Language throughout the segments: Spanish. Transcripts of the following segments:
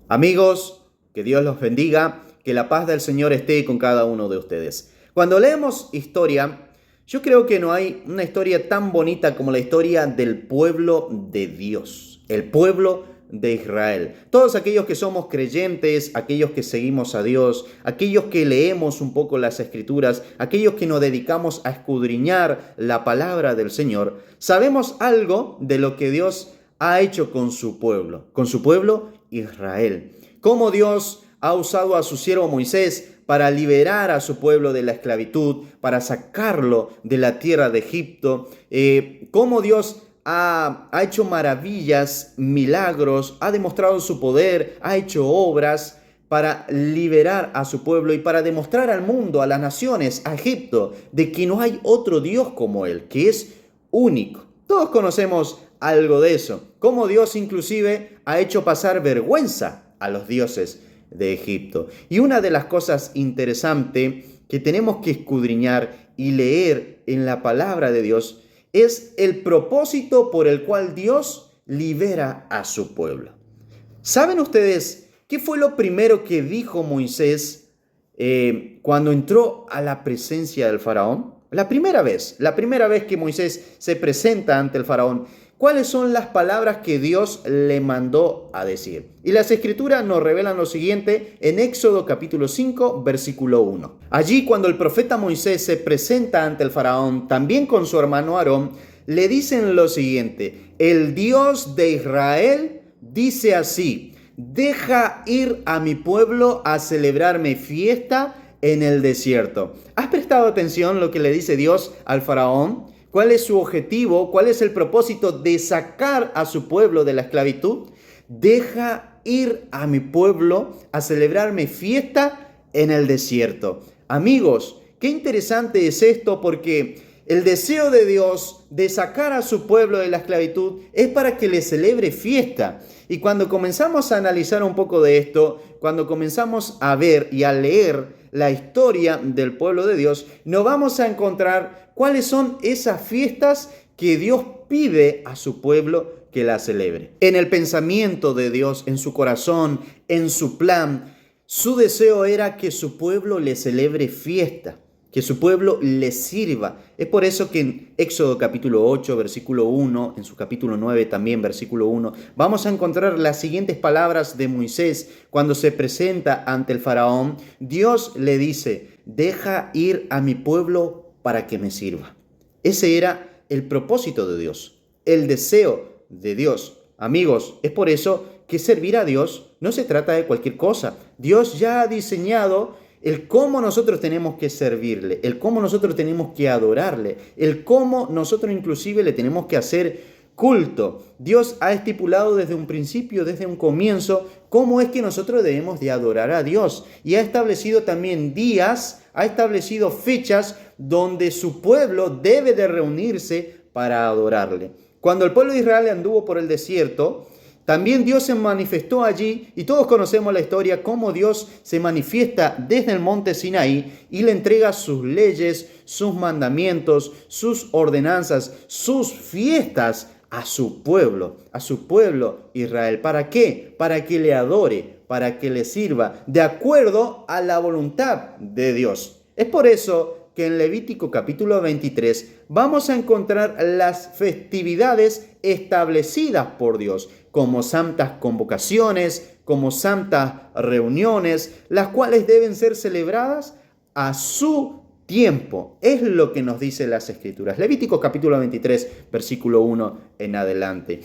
Amigos, que Dios los bendiga, que la paz del Señor esté con cada uno de ustedes. Cuando leemos historia, yo creo que no hay una historia tan bonita como la historia del pueblo de Dios, el pueblo de Israel. Todos aquellos que somos creyentes, aquellos que seguimos a Dios, aquellos que leemos un poco las Escrituras, aquellos que nos dedicamos a escudriñar la palabra del Señor, sabemos algo de lo que Dios ha hecho con su pueblo Israel. Cómo Dios ha usado a su siervo Moisés para liberar a su pueblo de la esclavitud, para sacarlo de la tierra de Egipto. Cómo Dios ha hecho maravillas, milagros, ha demostrado su poder, ha hecho obras para liberar a su pueblo y para demostrar al mundo, a las naciones, a Egipto, de que no hay otro Dios como Él, que es único. Todos conocemos algo de eso, cómo Dios inclusive ha hecho pasar vergüenza a los dioses de Egipto. Y una de las cosas interesantes que tenemos que escudriñar y leer en la palabra de Dios es el propósito por el cual Dios libera a su pueblo. ¿Saben ustedes qué fue lo primero que dijo Moisés cuando entró a la presencia del faraón? La primera vez que Moisés se presenta ante el faraón, ¿cuáles son las palabras que Dios le mandó a decir? Y las Escrituras nos revelan lo siguiente en Éxodo capítulo 5, versículo 1. Allí, cuando el profeta Moisés se presenta ante el faraón, también con su hermano Aarón, le dicen lo siguiente: el Dios de Israel dice así: deja ir a mi pueblo a celebrarme fiesta en el desierto. ¿Has prestado atención lo que le dice Dios al faraón? ¿Cuál es su objetivo? ¿Cuál es el propósito de sacar a su pueblo de la esclavitud? Deja ir a mi pueblo a celebrarme fiesta en el desierto. Amigos, qué interesante es esto, porque el deseo de Dios de sacar a su pueblo de la esclavitud es para que le celebre fiesta. Y cuando comenzamos a analizar un poco de esto, cuando comenzamos a ver y a leer la historia del pueblo de Dios, nos vamos a encontrar cuáles son esas fiestas que Dios pide a su pueblo que la celebre. En el pensamiento de Dios, en su corazón, en su plan, su deseo era que su pueblo le celebre fiesta, que su pueblo le sirva. Es por eso que en Éxodo capítulo 8, versículo 1, en su capítulo 9 también, versículo 1, vamos a encontrar las siguientes palabras de Moisés cuando se presenta ante el faraón. Dios le dice: deja ir a mi pueblo para que me sirva. Ese era el propósito de Dios, el deseo de Dios. Amigos, es por eso que servir a Dios no se trata de cualquier cosa. Dios ya ha diseñado el cómo nosotros tenemos que servirle, el cómo nosotros tenemos que adorarle, el cómo nosotros inclusive le tenemos que hacer culto. Dios ha estipulado desde un principio, desde un comienzo, cómo es que nosotros debemos de adorar a Dios. Y ha establecido también días, ha establecido fechas donde su pueblo debe de reunirse para adorarle. Cuando el pueblo de Israel anduvo por el desierto, también Dios se manifestó allí, y todos conocemos la historia, cómo Dios se manifiesta desde el monte Sinaí y le entrega sus leyes, sus mandamientos, sus ordenanzas, sus fiestas a su pueblo Israel. ¿Para qué? Para que le adore, para que le sirva, de acuerdo a la voluntad de Dios. Es por eso que en Levítico capítulo 23 vamos a encontrar las festividades establecidas por Dios, como santas convocaciones, como santas reuniones, las cuales deben ser celebradas a su tiempo. Es lo que nos dicen las Escrituras. Levítico capítulo 23, versículo 1 en adelante.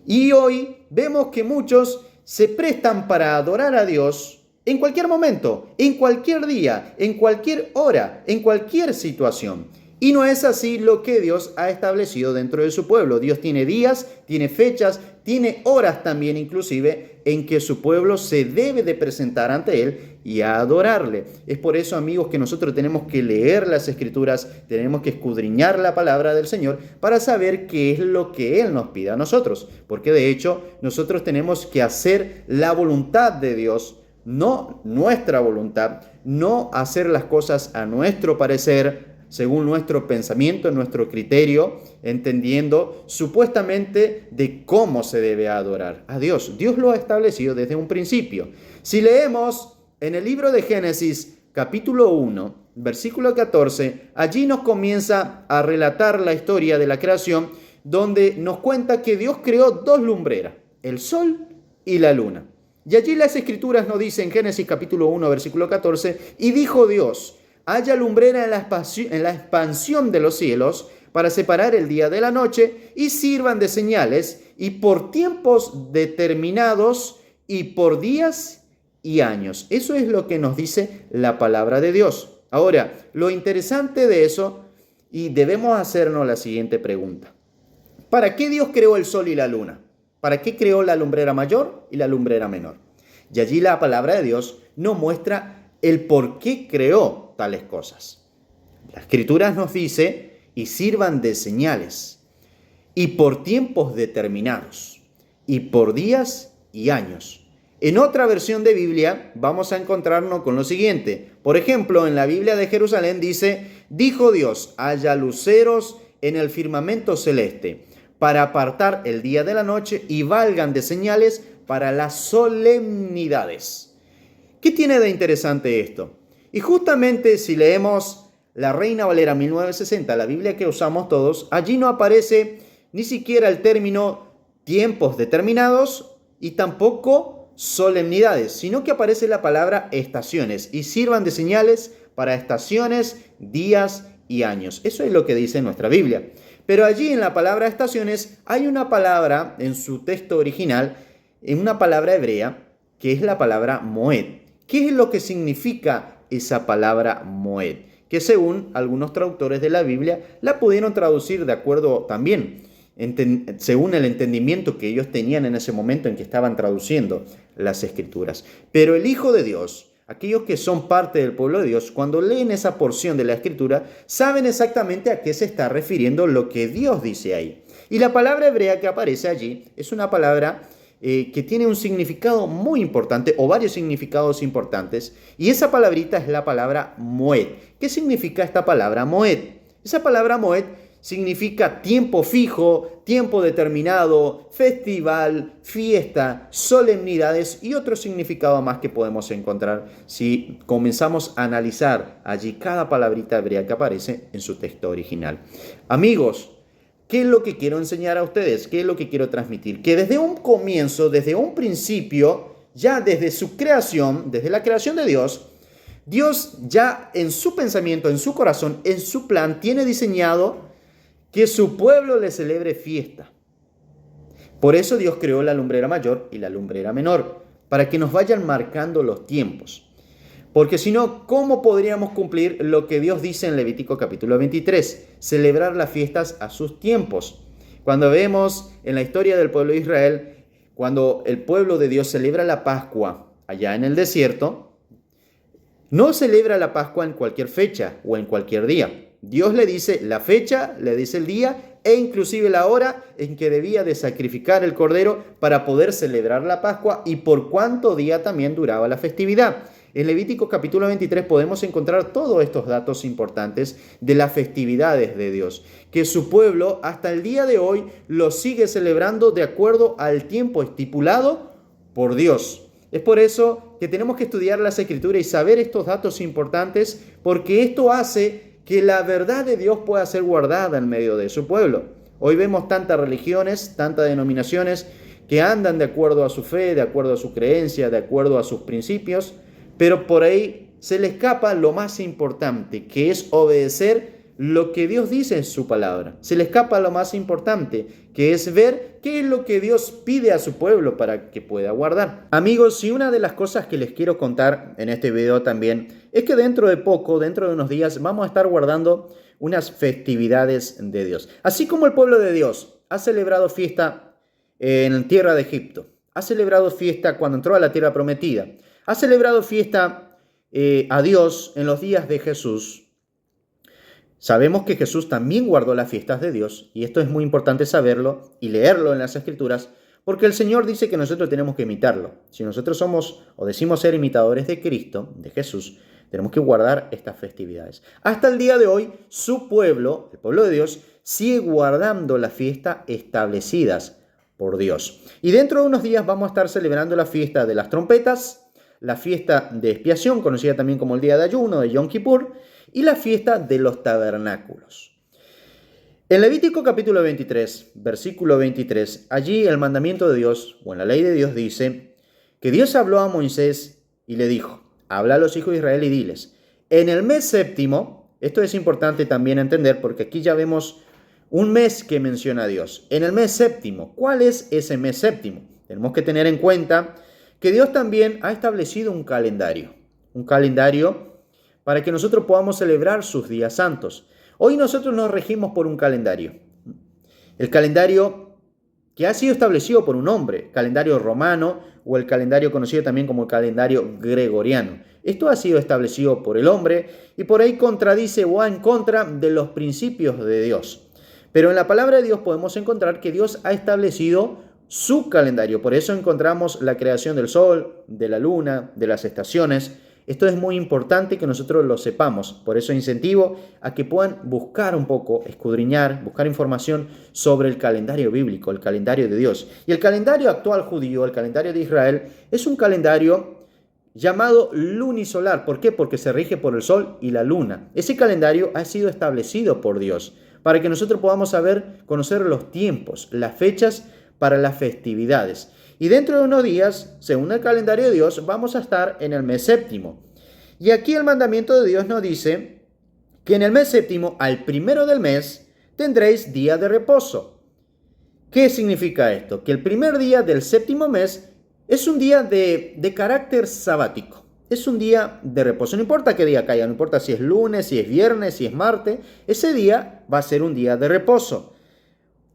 Y hoy vemos que muchos se prestan para adorar a Dios en cualquier momento, en cualquier día, en cualquier hora, en cualquier situación. Y no es así lo que Dios ha establecido dentro de su pueblo. Dios tiene días, tiene fechas, tiene horas también inclusive en que su pueblo se debe de presentar ante Él y a adorarle. Es por eso, amigos, que nosotros tenemos que leer las Escrituras, tenemos que escudriñar la palabra del Señor para saber qué es lo que Él nos pide a nosotros. Porque de hecho nosotros tenemos que hacer la voluntad de Dios, no nuestra voluntad, no hacer las cosas a nuestro parecer, según nuestro pensamiento, nuestro criterio, entendiendo supuestamente de cómo se debe adorar a Dios. Dios lo ha establecido desde un principio. Si leemos en el libro de Génesis, capítulo 1, versículo 14, allí nos comienza a relatar la historia de la creación, donde nos cuenta que Dios creó dos lumbreras, el sol y la luna. Y allí las escrituras nos dicen, Génesis capítulo 1, versículo 14, y dijo Dios: haya lumbrera en la expansión de los cielos para separar el día de la noche y sirvan de señales y por tiempos determinados y por días y años. Eso es lo que nos dice la palabra de Dios. Ahora, lo interesante de eso, y debemos hacernos la siguiente pregunta: ¿para qué Dios creó el sol y la luna? ¿Para qué creó la lumbrera mayor y la lumbrera menor? Y allí la palabra de Dios nos muestra el por qué creó tales cosas. La Escritura nos dice: y sirvan de señales, y por tiempos determinados, y por días y años. En otra versión de Biblia vamos a encontrarnos con lo siguiente. Por ejemplo, en la Biblia de Jerusalén dice: dijo Dios, haya luceros en el firmamento celeste, para apartar el día de la noche y valgan de señales para las solemnidades. ¿Qué tiene de interesante esto? Y justamente si leemos la Reina Valera 1960, la Biblia que usamos todos, allí no aparece ni siquiera el término tiempos determinados y tampoco solemnidades, sino que aparece la palabra estaciones, y sirvan de señales para estaciones, días y años. Eso es lo que dice nuestra Biblia. Pero allí en la palabra estaciones hay una palabra en su texto original, en una palabra hebrea, que es la palabra moed. ¿Qué es lo que significa esa palabra moed? Que según algunos traductores de la Biblia la pudieron traducir de acuerdo también, según el entendimiento que ellos tenían en ese momento en que estaban traduciendo las Escrituras. Pero el Hijo de Dios, aquellos que son parte del pueblo de Dios, cuando leen esa porción de la Escritura, saben exactamente a qué se está refiriendo lo que Dios dice ahí. Y la palabra hebrea que aparece allí es una palabra que tiene un significado muy importante, o varios significados importantes, y esa palabrita es la palabra moed. ¿Qué significa esta palabra moed? Esa palabra moed significa tiempo fijo, tiempo determinado, festival, fiesta, solemnidades y otro significado más que podemos encontrar si comenzamos a analizar allí cada palabrita hebrea que aparece en su texto original. Amigos, ¿qué es lo que quiero enseñar a ustedes? ¿Qué es lo que quiero transmitir? Que desde un comienzo, desde un principio, ya desde su creación, desde la creación de Dios, Dios ya en su pensamiento, en su corazón, en su plan, tiene diseñado que su pueblo le celebre fiesta. Por eso Dios creó la lumbrera mayor y la lumbrera menor, para que nos vayan marcando los tiempos. Porque si no, ¿cómo podríamos cumplir lo que Dios dice en Levítico capítulo 23? Celebrar las fiestas a sus tiempos. Cuando vemos en la historia del pueblo de Israel, cuando el pueblo de Dios celebra la Pascua allá en el desierto, no celebra la Pascua en cualquier fecha o en cualquier día. Dios le dice la fecha, le dice el día e inclusive la hora en que debía de sacrificar el cordero para poder celebrar la Pascua y por cuánto día también duraba la festividad. En Levítico capítulo 23 podemos encontrar todos estos datos importantes de las festividades de Dios, que su pueblo hasta el día de hoy lo sigue celebrando de acuerdo al tiempo estipulado por Dios. Es por eso que tenemos que estudiar las Escrituras y saber estos datos importantes, porque esto hace que la verdad de Dios pueda ser guardada en medio de su pueblo. Hoy vemos tantas religiones, tantas denominaciones que andan de acuerdo a su fe, de acuerdo a su creencia, de acuerdo a sus principios, pero por ahí se le escapa lo más importante, que es obedecer lo que Dios dice en su palabra. Se le escapa lo más importante, que es ver qué es lo que Dios pide a su pueblo para que pueda guardar. Amigos, y una de las cosas que les quiero contar en este video también es que dentro de poco, dentro de unos días, vamos a estar guardando unas festividades de Dios. Así como el pueblo de Dios ha celebrado fiesta en tierra de Egipto, ha celebrado fiesta cuando entró a la tierra prometida, ha celebrado fiesta a Dios en los días de Jesús. Sabemos que Jesús también guardó las fiestas de Dios, y esto es muy importante saberlo y leerlo en las Escrituras, porque el Señor dice que nosotros tenemos que imitarlo. Si nosotros somos o decimos ser imitadores de Cristo, de Jesús, Tenemos que guardar estas festividades. Hasta el día de hoy, su pueblo, el pueblo de Dios, sigue guardando las fiestas establecidas por Dios. Y dentro de unos días vamos a estar celebrando la fiesta de las trompetas, la fiesta de expiación, conocida también como el día de ayuno, de Yom Kippur, y la fiesta de los tabernáculos. En Levítico capítulo 23, versículo 23, allí el mandamiento de Dios, o en la ley de Dios, dice que Dios habló a Moisés y le dijo: habla a los hijos de Israel y diles, en el mes séptimo, esto es importante también entender porque aquí ya vemos un mes que menciona Dios. En el mes séptimo, ¿cuál es ese mes séptimo? Tenemos que tener en cuenta que Dios también ha establecido un calendario para que nosotros podamos celebrar sus días santos. Hoy nosotros nos regimos por un calendario. El calendario que ha sido establecido por un hombre, calendario romano o el calendario conocido también como el calendario gregoriano. Esto ha sido establecido por el hombre y por ahí contradice o va en contra de los principios de Dios. Pero en la palabra de Dios podemos encontrar que Dios ha establecido su calendario. Por eso encontramos la creación del sol, de la luna, de las estaciones. Esto es muy importante que nosotros lo sepamos. Por eso incentivo a que puedan buscar un poco, escudriñar, buscar información sobre el calendario bíblico, el calendario de Dios. Y el calendario actual judío, el calendario de Israel, es un calendario llamado lunisolar. ¿Por qué? Porque se rige por el sol y la luna. Ese calendario ha sido establecido por Dios para que nosotros podamos conocer los tiempos, las fechas para las festividades. Y dentro de unos días, según el calendario de Dios, vamos a estar en el mes séptimo. Y aquí el mandamiento de Dios nos dice que en el mes séptimo, al primero del mes, tendréis día de reposo. ¿Qué significa esto? Que el primer día del séptimo mes es un día de carácter sabático. Es un día de reposo. No importa qué día caiga, no importa si es lunes, si es viernes, si es martes. Ese día va a ser un día de reposo.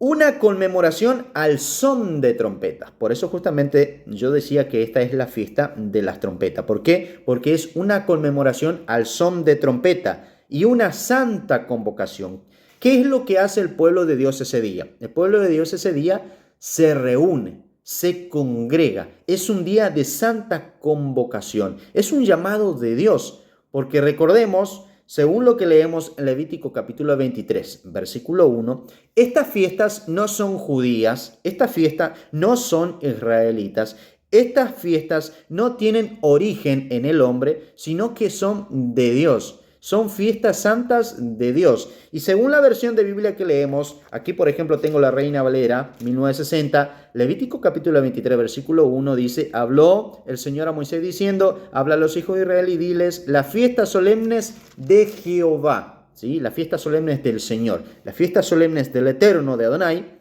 Una conmemoración al son de trompetas. Por eso justamente yo decía que esta es la fiesta de las trompetas. ¿Por qué? Porque es una conmemoración al son de trompeta y una santa convocación. ¿Qué es lo que hace el pueblo de Dios ese día? El pueblo de Dios ese día se reúne, se congrega. Es un día de santa convocación. Es un llamado de Dios. Porque recordemos, según lo que leemos en Levítico capítulo 23, versículo 1, estas fiestas no son judías, estas fiestas no son israelitas, estas fiestas no tienen origen en el hombre, sino que son de Dios. Son fiestas santas de Dios. Y según la versión de Biblia que leemos, aquí por ejemplo tengo la Reina Valera 1960, Levítico capítulo 23, versículo 1 dice: habló el Señor a Moisés diciendo, habla a los hijos de Israel y diles, las fiestas solemnes de Jehová, ¿sí? Las fiestas solemnes del Señor, las fiestas solemnes del Eterno, de Adonai,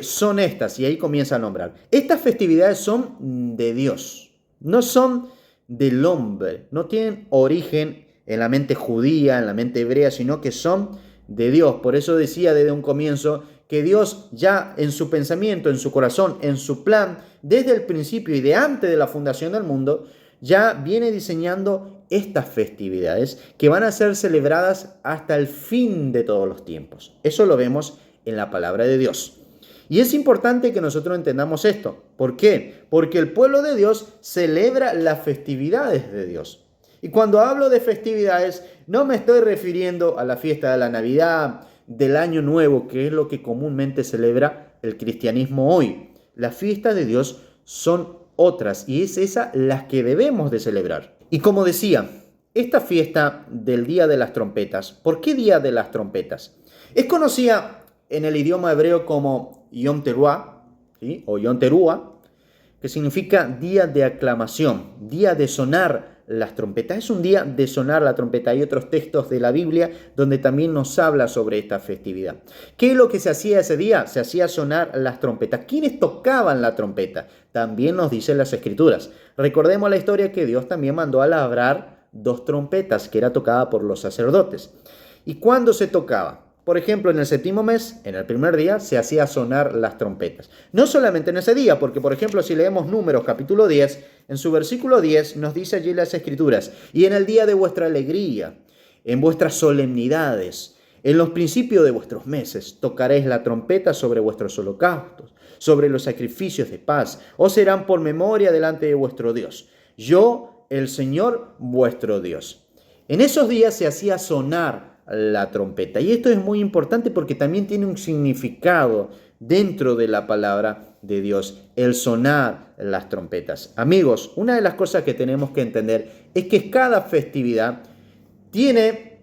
son estas, y ahí comienza a nombrar. Estas festividades son de Dios, no son del hombre, no tienen origen en la mente judía, en la mente hebrea, sino que son de Dios. Por eso decía desde un comienzo que Dios ya en su pensamiento, en su corazón, en su plan, desde el principio y de antes de la fundación del mundo, ya viene diseñando estas festividades que van a ser celebradas hasta el fin de todos los tiempos. Eso lo vemos en la palabra de Dios. Y es importante que nosotros entendamos esto. ¿Por qué? Porque el pueblo de Dios celebra las festividades de Dios. Y cuando hablo de festividades, no me estoy refiriendo a la fiesta de la Navidad, del Año Nuevo, que es lo que comúnmente celebra el cristianismo hoy. Las fiestas de Dios son otras y es esa las que debemos de celebrar. Y como decía, esta fiesta del Día de las Trompetas, ¿por qué Día de las Trompetas? Es conocida en el idioma hebreo como Yom Teruah, ¿sí? O Yom Teruah, que significa día de aclamación, día de sonar las trompetas. Es un día de sonar la trompeta. Hay otros textos de la Biblia donde también nos habla sobre esta festividad. ¿Qué es lo que se hacía ese día? Se hacía sonar las trompetas. ¿Quiénes tocaban la trompeta? También nos dicen las Escrituras. Recordemos la historia que Dios también mandó a labrar 2 trompetas que era tocada por los sacerdotes. ¿Y cuándo se tocaba? Por ejemplo, en el séptimo mes, en el primer día, se hacía sonar las trompetas. No solamente en ese día, porque por ejemplo, si leemos Números capítulo 10, en su versículo 10 nos dice allí las Escrituras, y en el día de vuestra alegría, en vuestras solemnidades, en los principios de vuestros meses, tocaréis la trompeta sobre vuestros holocaustos, sobre los sacrificios de paz, os serán por memoria delante de vuestro Dios. Yo el Señor vuestro Dios. En esos días se hacía sonar la trompeta. Y esto es muy importante porque también tiene un significado dentro de la palabra de Dios, el sonar las trompetas. Amigos, una de las cosas que tenemos que entender es que cada festividad tiene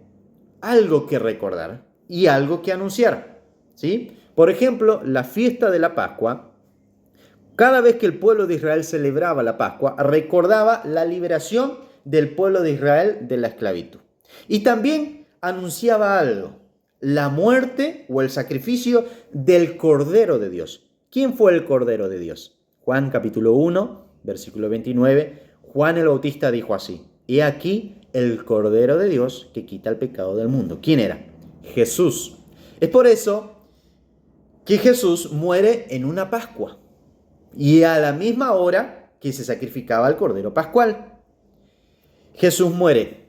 algo que recordar y algo que anunciar, ¿sí? Por ejemplo, la fiesta de la Pascua. Cada vez que el pueblo de Israel celebraba la Pascua, recordaba la liberación del pueblo de Israel de la esclavitud. Y también anunciaba algo, la muerte o el sacrificio del Cordero de Dios. ¿Quién fue el Cordero de Dios? Juan capítulo 1, versículo 29, Juan el Bautista dijo así: He aquí el Cordero de Dios que quita el pecado del mundo. ¿Quién era? Jesús. Es por eso que Jesús muere en una Pascua y a la misma hora que se sacrificaba el Cordero Pascual. Jesús muere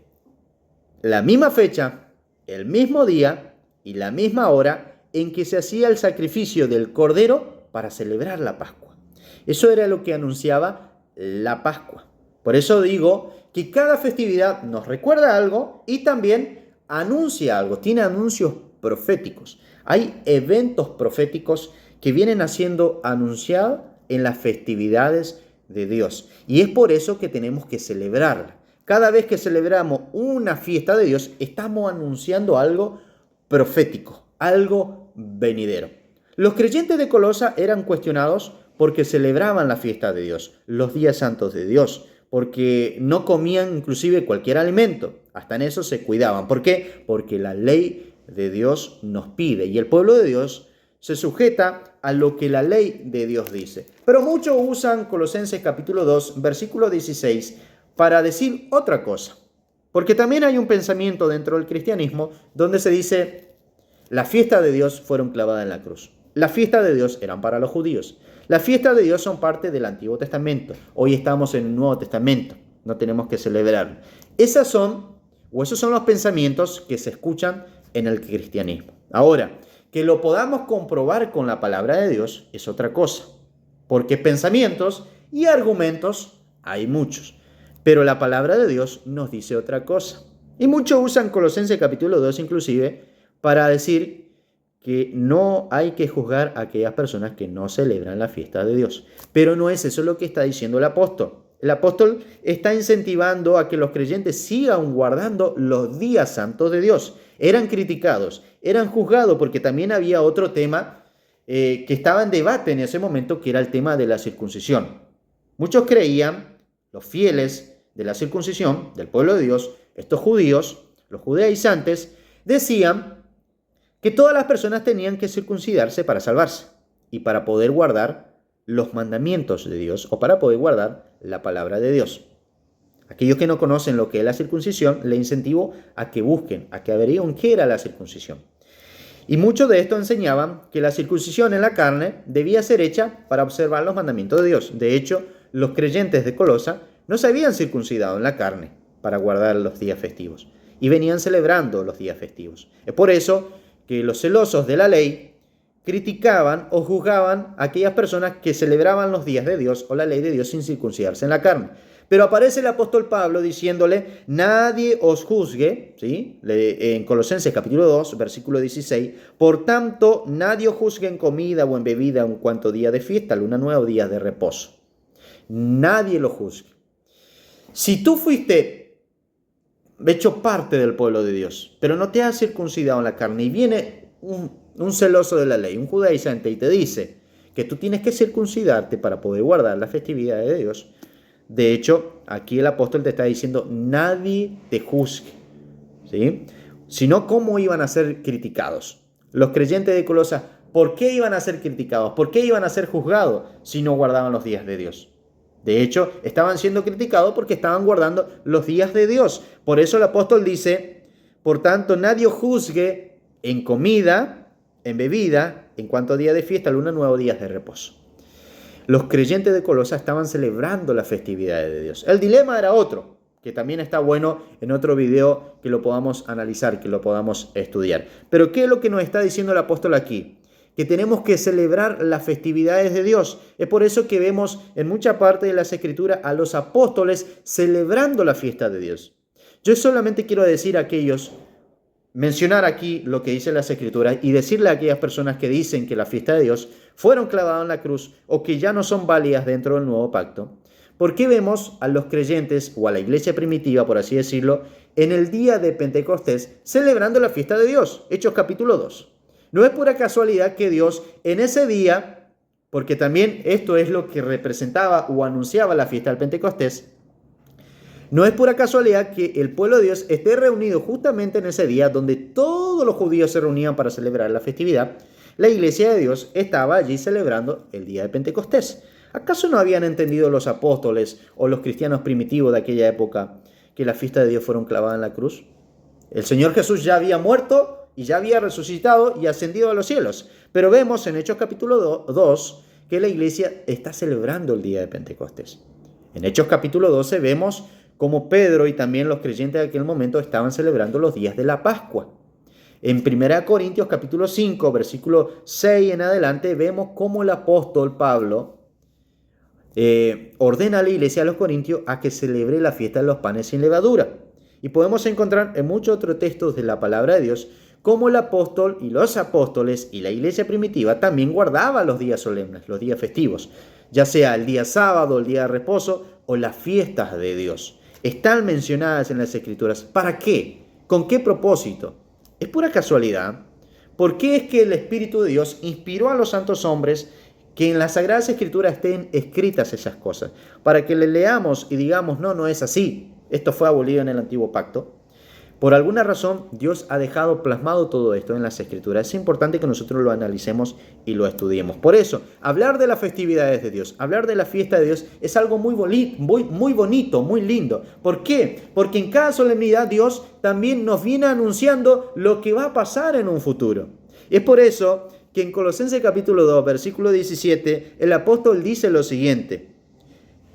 la misma fecha, el mismo día y la misma hora en que se hacía el sacrificio del Cordero para celebrar la Pascua. Eso era lo que anunciaba la Pascua. Por eso digo que cada festividad nos recuerda algo y también anuncia algo, tiene anuncios proféticos. Hay eventos proféticos que vienen siendo anunciados en las festividades de Dios. Y es por eso que tenemos que celebrarla. Cada vez que celebramos una fiesta de Dios, estamos anunciando algo profético, algo venidero. Los creyentes de Colosa eran cuestionados porque celebraban la fiesta de Dios, los días santos de Dios, porque no comían inclusive cualquier alimento. Hasta en eso se cuidaban. ¿Por qué? Porque la ley de Dios nos pide y el pueblo de Dios se sujeta a lo que la ley de Dios dice. Pero muchos usan Colosenses capítulo 2, versículo 16, para decir otra cosa. Porque también hay un pensamiento dentro del cristianismo donde se dice: la fiesta de Dios fueron clavadas en la cruz. La fiesta de Dios eran para los judíos. Las fiestas de Dios son parte del Antiguo Testamento. Hoy estamos en el Nuevo Testamento. No tenemos que celebrar. Esos son los pensamientos que se escuchan en el cristianismo. Ahora, que lo podamos comprobar con la palabra de Dios es otra cosa. Porque pensamientos y argumentos hay muchos. Pero la palabra de Dios nos dice otra cosa. Y muchos usan Colosenses capítulo 2 inclusive para decir que no hay que juzgar a aquellas personas que no celebran la fiesta de Dios. Pero no es eso lo que está diciendo el apóstol. El apóstol está incentivando a que los creyentes sigan guardando los días santos de Dios. Eran criticados, eran juzgados porque también había otro tema que estaba en debate en ese momento, que era el tema de la circuncisión. Muchos creían, los fieles de la circuncisión, del pueblo de Dios, estos judíos, los judaizantes, decían que todas las personas tenían que circuncidarse para salvarse y para poder guardar los mandamientos de Dios o para poder guardar la palabra de Dios. Aquellos que no conocen lo que es la circuncisión, les incentivo a que busquen, a que averigüen qué era la circuncisión. Y muchos de estos enseñaban que la circuncisión en la carne debía ser hecha para observar los mandamientos de Dios. De hecho, los creyentes de Colosa no se habían circuncidado en la carne para guardar los días festivos y venían celebrando los días festivos. Es por eso que los celosos de la ley criticaban o juzgaban a aquellas personas que celebraban los días de Dios o la ley de Dios sin circuncidarse en la carne. Pero aparece el apóstol Pablo diciéndole: nadie os juzgue, ¿sí? En Colosenses capítulo 2, versículo 16, por tanto, nadie os juzgue en comida o en bebida en cuanto día de fiesta, luna nueva o días de reposo. Nadie lo juzgue. Si tú fuiste hecho parte del pueblo de Dios, pero no te has circuncidado en la carne, y viene un celoso de la ley, un judaizante, y te dice que tú tienes que circuncidarte para poder guardar las festividades de Dios. De hecho, aquí el apóstol te está diciendo: nadie te juzgue, ¿sí? Sino cómo iban a ser criticados. Los creyentes de Colosa, ¿por qué iban a ser criticados? ¿Por qué iban a ser juzgados si no guardaban los días de Dios? De hecho, estaban siendo criticados porque estaban guardando los días de Dios. Por eso el apóstol dice: por tanto, nadie os juzgue en comida, en bebida, en cuanto a día de fiesta, luna nueva o días de reposo. Los creyentes de Colosa estaban celebrando las festividades de Dios. El dilema era otro, que también está bueno en otro video que lo podamos analizar, que lo podamos estudiar. Pero ¿qué es lo que nos está diciendo el apóstol aquí? que tenemos que celebrar las festividades de Dios. Es por eso que vemos en mucha parte de las Escrituras a los apóstoles celebrando la fiesta de Dios. Yo solamente quiero decir a aquellos, mencionar aquí lo que dice las Escrituras y decirle a aquellas personas que dicen que la fiesta de Dios fueron clavadas en la cruz o que ya no son válidas dentro del nuevo pacto. ¿Por qué vemos a los creyentes o a la iglesia primitiva, por así decirlo, en el día de Pentecostés celebrando la fiesta de Dios? Hechos capítulo 2. No es pura casualidad que Dios en ese día, porque también esto es lo que representaba o anunciaba la fiesta del Pentecostés, no es pura casualidad que el pueblo de Dios esté reunido justamente en ese día donde todos los judíos se reunían para celebrar la festividad. La iglesia de Dios estaba allí celebrando el día de Pentecostés. ¿Acaso no habían entendido los apóstoles o los cristianos primitivos de aquella época que la fiesta de Dios fueron clavadas en la cruz? El Señor Jesús ya había muerto y ya había resucitado y ascendido a los cielos. Pero vemos en Hechos capítulo 2 que la iglesia está celebrando el día de Pentecostés. En Hechos capítulo 12 vemos cómo Pedro y también los creyentes de aquel momento estaban celebrando los días de la Pascua. En 1 Corintios capítulo 5, versículo 6 en adelante, vemos cómo el apóstol Pablo ordena a la iglesia de los Corintios a que celebre la fiesta de los panes sin levadura. Y podemos encontrar en muchos otros textos de la palabra de Dios cómo el apóstol y los apóstoles y la iglesia primitiva también guardaban los días solemnes, los días festivos, ya sea el día sábado, el día de reposo o las fiestas de Dios. Están mencionadas en las Escrituras. ¿Para qué? ¿Con qué propósito? ¿Es pura casualidad? ¿Por qué es que el Espíritu de Dios inspiró a los santos hombres que en las Sagradas Escrituras estén escritas esas cosas? Para que le leamos y digamos, no es así. Esto fue abolido en el Antiguo Pacto. Por alguna razón, Dios ha dejado plasmado todo esto en las Escrituras. Es importante que nosotros lo analicemos y lo estudiemos. Por eso, hablar de las festividades de Dios, hablar de la fiesta de Dios es algo muy bonito, muy lindo. ¿Por qué? Porque en cada solemnidad Dios también nos viene anunciando lo que va a pasar en un futuro. Y es por eso que en Colosenses capítulo 2, versículo 17, el apóstol dice lo siguiente: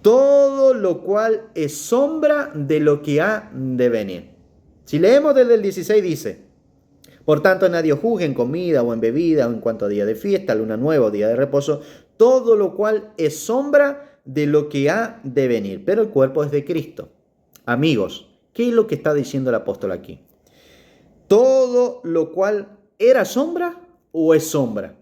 todo lo cual es sombra de lo que ha de venir. Si leemos desde el 16 dice: por tanto nadie juzgue en comida o en bebida o en cuanto a día de fiesta, luna nueva o día de reposo, todo lo cual es sombra de lo que ha de venir, pero el cuerpo es de Cristo. Amigos, ¿qué es lo que está diciendo el apóstol aquí? Todo lo cual era sombra o es sombra.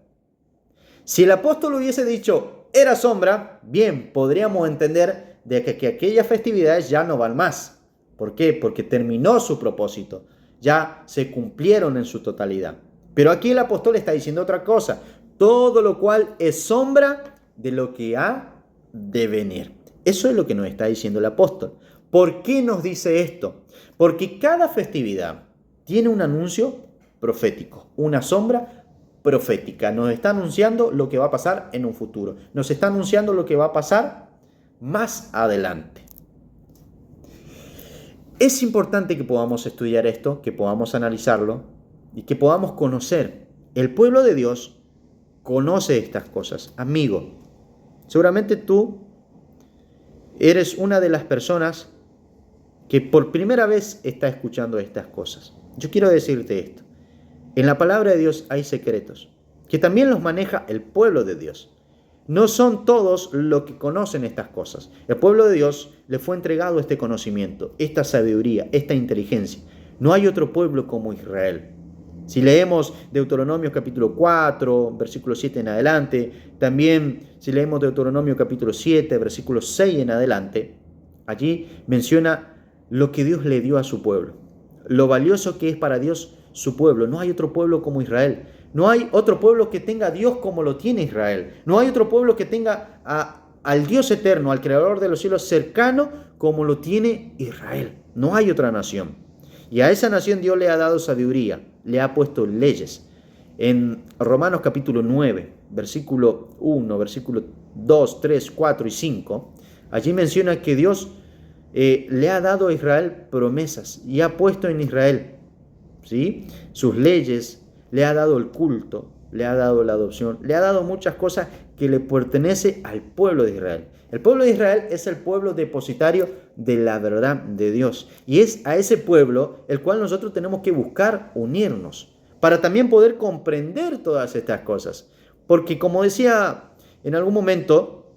Si el apóstol hubiese dicho era sombra, bien, podríamos entender de que aquellas festividades ya no van más. ¿Por qué? Porque terminó su propósito. Ya se cumplieron en su totalidad. Pero aquí el apóstol está diciendo otra cosa. Todo lo cual es sombra de lo que ha de venir. Eso es lo que nos está diciendo el apóstol. ¿Por qué nos dice esto? Porque cada festividad tiene un anuncio profético, una sombra profética. Nos está anunciando lo que va a pasar en un futuro. Nos está anunciando lo que va a pasar más adelante. Es importante que podamos estudiar esto, que podamos analizarlo y que podamos conocer. El pueblo de Dios conoce estas cosas. Amigo, seguramente tú eres una de las personas que por primera vez está escuchando estas cosas. Yo quiero decirte esto. En la palabra de Dios hay secretos que también los maneja el pueblo de Dios. No son todos los que conocen estas cosas. El pueblo de Dios le fue entregado este conocimiento, esta sabiduría, esta inteligencia. No hay otro pueblo como Israel. Si leemos Deuteronomio capítulo 4, versículo 7 en adelante, también si leemos Deuteronomio capítulo 7, versículo 6 en adelante, allí menciona lo que Dios le dio a su pueblo, lo valioso que es para Dios su pueblo. No hay otro pueblo como Israel. No hay otro pueblo que tenga a Dios como lo tiene Israel. No hay otro pueblo que tenga al Dios eterno, al Creador de los cielos cercano como lo tiene Israel. No hay otra nación. Y a esa nación Dios le ha dado sabiduría, le ha puesto leyes. En Romanos capítulo 9, versículo 1, versículo 2, 3, 4 y 5, allí menciona que Dios le ha dado a Israel promesas y ha puesto en Israel, ¿sí?, sus leyes. Le ha dado el culto, le ha dado la adopción, le ha dado muchas cosas que le pertenece al pueblo de Israel. El pueblo de Israel es el pueblo depositario de la verdad de Dios. Y es a ese pueblo el cual nosotros tenemos que buscar unirnos. para también poder comprender todas estas cosas. Porque como decía en algún momento,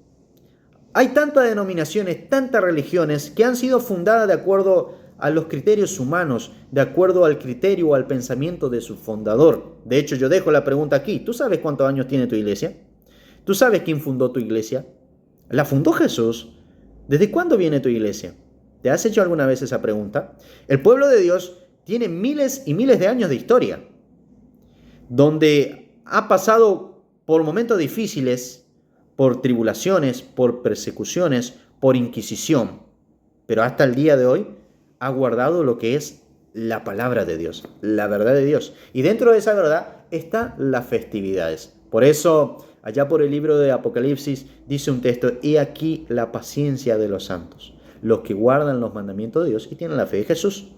hay tantas denominaciones, tantas religiones que han sido fundadas de acuerdo a los criterios humanos, de acuerdo al criterio o al pensamiento de su fundador. De hecho, yo dejo la pregunta aquí. ¿Tú sabes cuántos años tiene tu iglesia? ¿Tú sabes quién fundó tu iglesia? ¿La fundó Jesús? ¿Desde cuándo viene tu iglesia? ¿Te has hecho alguna vez esa pregunta? El pueblo de Dios tiene miles y miles de años de historia, donde ha pasado por momentos difíciles, por tribulaciones, por persecuciones, por inquisición, pero hasta el día de hoy ha guardado lo que es la palabra de Dios, la verdad de Dios. Y dentro de esa verdad están las festividades. Por eso, allá por el libro de Apocalipsis, dice un texto: "He aquí la paciencia de los santos, los que guardan los mandamientos de Dios y tienen la fe de Jesús".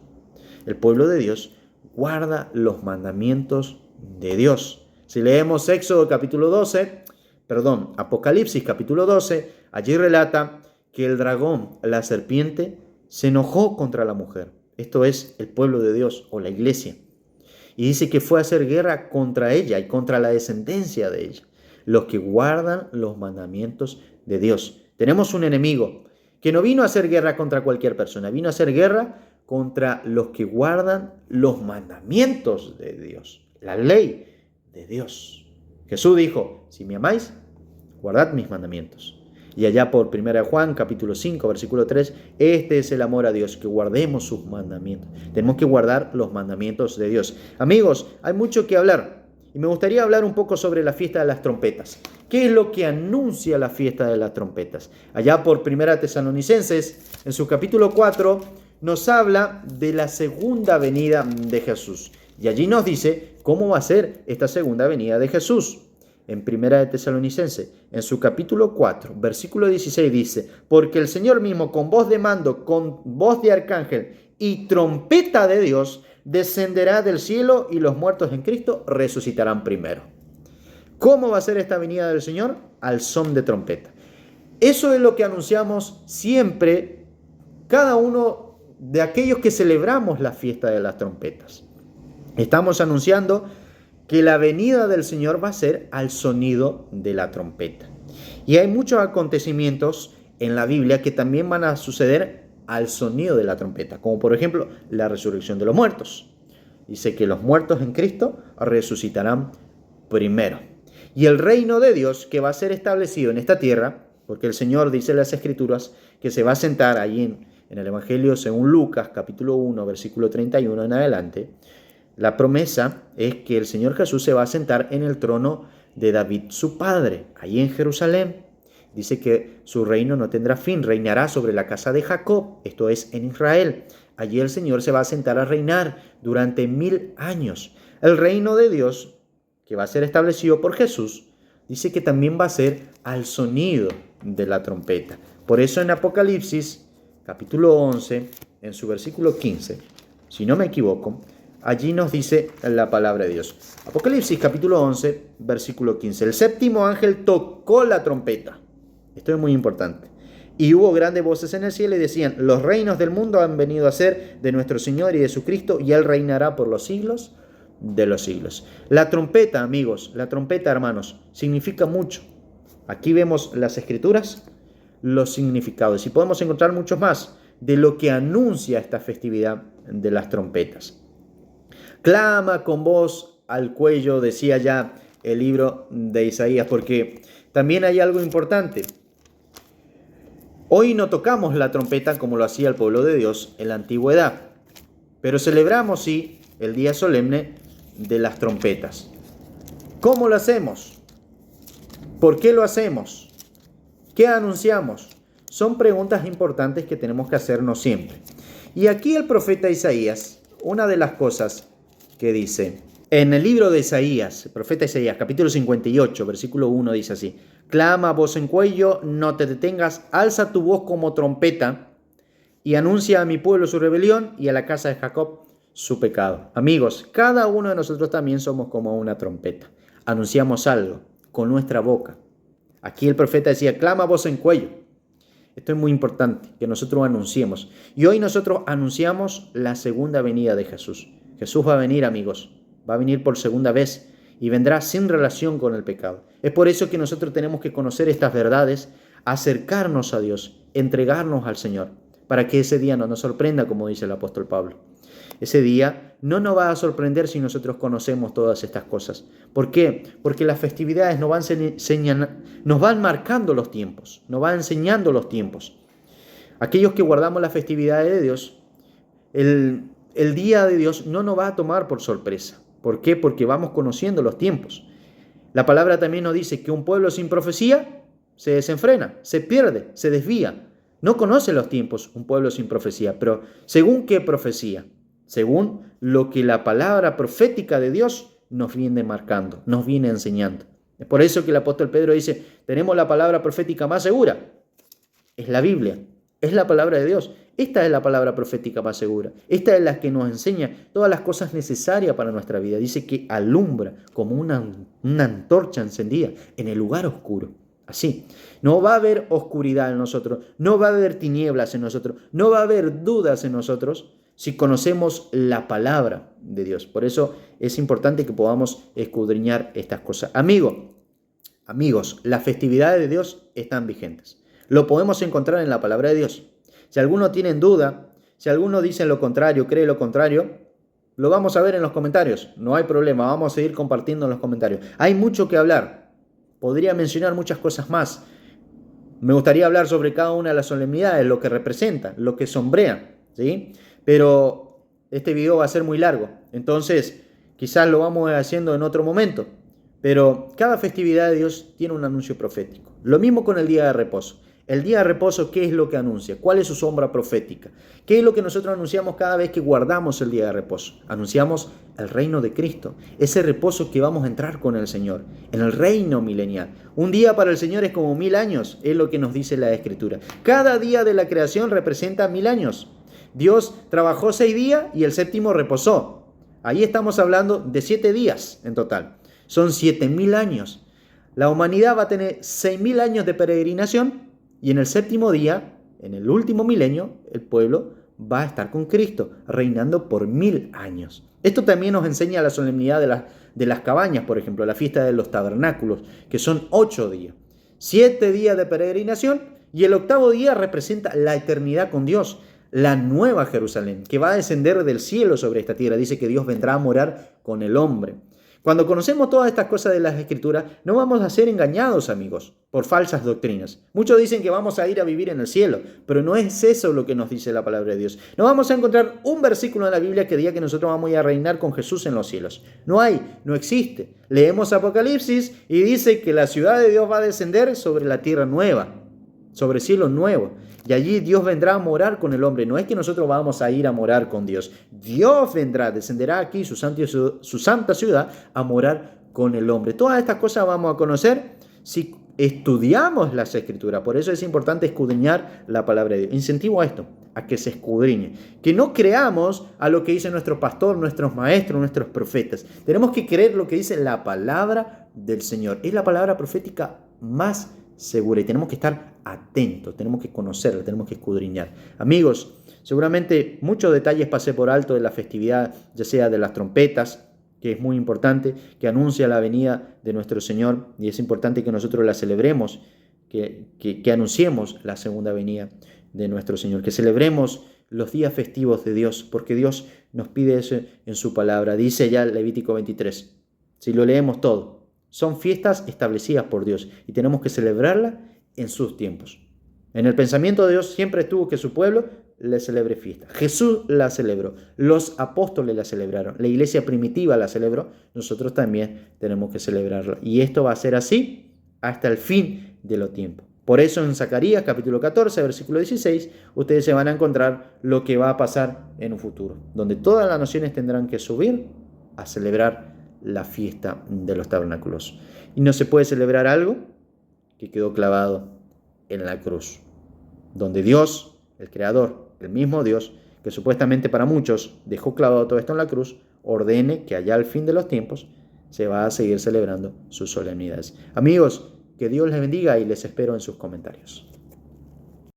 El pueblo de Dios guarda los mandamientos de Dios. Si leemos Apocalipsis capítulo 12, allí relata que el dragón, la serpiente, se enojó contra la mujer. Esto es el pueblo de Dios o la iglesia. Y dice que fue a hacer guerra contra ella y contra la descendencia de ella, los que guardan los mandamientos de Dios. Tenemos un enemigo que no vino a hacer guerra contra cualquier persona, vino a hacer guerra contra los que guardan los mandamientos de Dios, la ley de Dios. Jesús dijo: "Si me amáis, guardad mis mandamientos". Y allá por 1 Juan capítulo 5, versículo 3, este es el amor a Dios, que guardemos sus mandamientos. Tenemos que guardar los mandamientos de Dios. Amigos, hay mucho que hablar y me gustaría hablar un poco sobre la fiesta de las trompetas. ¿Qué es lo que anuncia la fiesta de las trompetas? Allá por 1 Tesalonicenses, en su capítulo 4, nos habla de la segunda venida de Jesús. Y allí nos dice cómo va a ser esta segunda venida de Jesús. En 1 Tesalonicenses, en su capítulo 4, versículo 16 dice: "Porque el Señor mismo, con voz de mando, con voz de arcángel y trompeta de Dios, descenderá del cielo, y los muertos en Cristo resucitarán primero". ¿Cómo va a ser esta venida del Señor? Al son de trompeta. Eso es lo que anunciamos siempre, cada uno de aquellos que celebramos la fiesta de las trompetas. Estamos anunciando que la venida del Señor va a ser al sonido de la trompeta. Y hay muchos acontecimientos en la Biblia que también van a suceder al sonido de la trompeta, como por ejemplo la resurrección de los muertos. Dice que los muertos en Cristo resucitarán primero. Y el reino de Dios que va a ser establecido en esta tierra, porque el Señor dice en las Escrituras que se va a sentar allí en el Evangelio según Lucas capítulo 1, versículo 31 en adelante. La promesa es que el Señor Jesús se va a sentar en el trono de David, su padre, ahí en Jerusalén. Dice que su reino no tendrá fin, reinará sobre la casa de Jacob, esto es en Israel. Allí el Señor se va a sentar a reinar durante 1000 años. El reino de Dios, que va a ser establecido por Jesús, dice que también va a ser al sonido de la trompeta. Por eso en Apocalipsis, capítulo 11, en su versículo 15, si no me equivoco, allí nos dice la palabra de Dios. Apocalipsis capítulo 11, versículo 15. El séptimo ángel tocó la trompeta. Esto es muy importante. Y hubo grandes voces en el cielo y decían: "Los reinos del mundo han venido a ser de nuestro Señor y de su Cristo, y Él reinará por los siglos de los siglos". La trompeta, amigos, la trompeta, hermanos, significa mucho. Aquí vemos las Escrituras, los significados, y podemos encontrar muchos más de lo que anuncia esta festividad de las trompetas. Clama con voz al cuello, decía ya el libro de Isaías, porque también hay algo importante. Hoy no tocamos la trompeta como lo hacía el pueblo de Dios en la antigüedad, pero celebramos, sí, el día solemne de las trompetas. ¿Cómo lo hacemos? ¿Por qué lo hacemos? ¿Qué anunciamos? Son preguntas importantes que tenemos que hacernos siempre. Y aquí el profeta Isaías, una de las cosas que dice en el libro de Isaías, el profeta Isaías, capítulo 58, versículo 1, dice así: "Clama a voz en cuello, no te detengas, alza tu voz como trompeta y anuncia a mi pueblo su rebelión y a la casa de Jacob su pecado". Amigos, cada uno de nosotros también somos como una trompeta. Anunciamos algo con nuestra boca. Aquí el profeta decía: clama a voz en cuello. Esto es muy importante, que nosotros anunciemos. Y hoy nosotros anunciamos la segunda venida de Jesús. Jesús va a venir, amigos. va a venir por segunda vez y vendrá sin relación con el pecado. Es por eso que nosotros tenemos que conocer estas verdades, acercarnos a Dios, entregarnos al Señor, para que ese día no nos sorprenda, como dice el apóstol Pablo. Ese día no nos va a sorprender si nosotros conocemos todas estas cosas. ¿Por qué? Porque las festividades nos van marcando los tiempos, nos van enseñando los tiempos. Aquellos que guardamos las festividades de Dios, el día de Dios no nos va a tomar por sorpresa. ¿Por qué? Porque vamos conociendo los tiempos. La palabra también nos dice que un pueblo sin profecía se desenfrena, se pierde, se desvía. No conoce los tiempos un pueblo sin profecía, pero ¿según qué profecía? Según lo que la palabra profética de Dios nos viene marcando, nos viene enseñando. Es por eso que el apóstol Pedro dice, tenemos la palabra profética más segura. Es la Biblia, es la palabra de Dios. Esta es la palabra profética más segura. Esta es la que nos enseña todas las cosas necesarias para nuestra vida. Dice que alumbra como una antorcha encendida en el lugar oscuro. Así, no va a haber oscuridad en nosotros, no va a haber tinieblas en nosotros, no va a haber dudas en nosotros si conocemos la palabra de Dios. Por eso es importante que podamos escudriñar estas cosas. Amigos, las festividades de Dios están vigentes. Lo podemos encontrar en la palabra de Dios. Si alguno tiene duda, si alguno dice lo contrario, cree lo contrario, lo vamos a ver en los comentarios. No hay problema, vamos a seguir compartiendo en los comentarios. Hay mucho que hablar. Podría mencionar muchas cosas más. Me gustaría hablar sobre cada una de las solemnidades, lo que representan, lo que sombrean, ¿sí? Pero este video va a ser muy largo, entonces quizás lo vamos haciendo en otro momento. Pero cada festividad de Dios tiene un anuncio profético. Lo mismo con el día de reposo. El día de reposo, ¿qué es lo que anuncia? ¿Cuál es su sombra profética? ¿Qué es lo que nosotros anunciamos cada vez que guardamos el día de reposo? Anunciamos el reino de Cristo, ese reposo que vamos a entrar con el Señor, en el reino milenial. Un día para el Señor es como 1000 años, es lo que nos dice la Escritura. Cada día de la creación representa 1000 años. Dios trabajó 6 días y el séptimo reposó. Ahí estamos hablando de 7 días en total. Son 7000 años. La humanidad va a tener 6000 años de peregrinación. Y en el séptimo día, en el último milenio, el pueblo va a estar con Cristo, reinando por 1000 años. Esto también nos enseña la solemnidad de las cabañas, por ejemplo, la fiesta de los tabernáculos, que son 8 días. 7 días de peregrinación y el octavo día representa la eternidad con Dios, la nueva Jerusalén, que va a descender del cielo sobre esta tierra. Dice que Dios vendrá a morar con el hombre. Cuando conocemos todas estas cosas de las Escrituras, no vamos a ser engañados, amigos, por falsas doctrinas. Muchos dicen que vamos a ir a vivir en el cielo, pero no es eso lo que nos dice la palabra de Dios. No vamos a encontrar un versículo en la Biblia que diga que nosotros vamos a ir a reinar con Jesús en los cielos. No hay, no existe. Leemos Apocalipsis y dice que la ciudad de Dios va a descender sobre la tierra nueva, sobre cielo nuevo. Y allí Dios vendrá a morar con el hombre. No es que nosotros vamos a ir a morar con Dios. Dios vendrá, descenderá aquí su santa ciudad a morar con el hombre. Todas estas cosas vamos a conocer si estudiamos las Escrituras. Por eso es importante escudriñar la palabra de Dios. Incentivo a esto, a que se escudriñe. Que no creamos a lo que dice nuestro pastor, nuestros maestros, nuestros profetas. Tenemos que creer lo que dice la palabra del Señor. Es la palabra profética más segura y tenemos que estar atentos, tenemos que conocerla, tenemos que escudriñar. Amigos, seguramente muchos detalles pasé por alto de la festividad, ya sea de las trompetas, que es muy importante, que anuncia la venida de nuestro Señor y es importante que nosotros la celebremos, que anunciemos la segunda venida de nuestro Señor, que celebremos los días festivos de Dios, porque Dios nos pide eso en su palabra. Dice ya Levítico 23, si lo leemos todo. Son fiestas establecidas por Dios y tenemos que celebrarlas en sus tiempos. En el pensamiento de Dios siempre estuvo que su pueblo le celebre fiesta. Jesús la celebró, los apóstoles la celebraron, la iglesia primitiva la celebró, nosotros también tenemos que celebrarla. Y esto va a ser así hasta el fin de los tiempos. Por eso en Zacarías capítulo 14, versículo 16, ustedes se van a encontrar lo que va a pasar en un futuro, donde todas las naciones tendrán que subir a celebrar la fiesta de los tabernáculos. Y no se puede celebrar algo que quedó clavado en la cruz, donde Dios, el Creador, el mismo Dios, que supuestamente para muchos dejó clavado todo esto en la cruz, ordene que allá al fin de los tiempos se va a seguir celebrando sus solemnidades. Amigos, que Dios les bendiga y les espero en sus comentarios.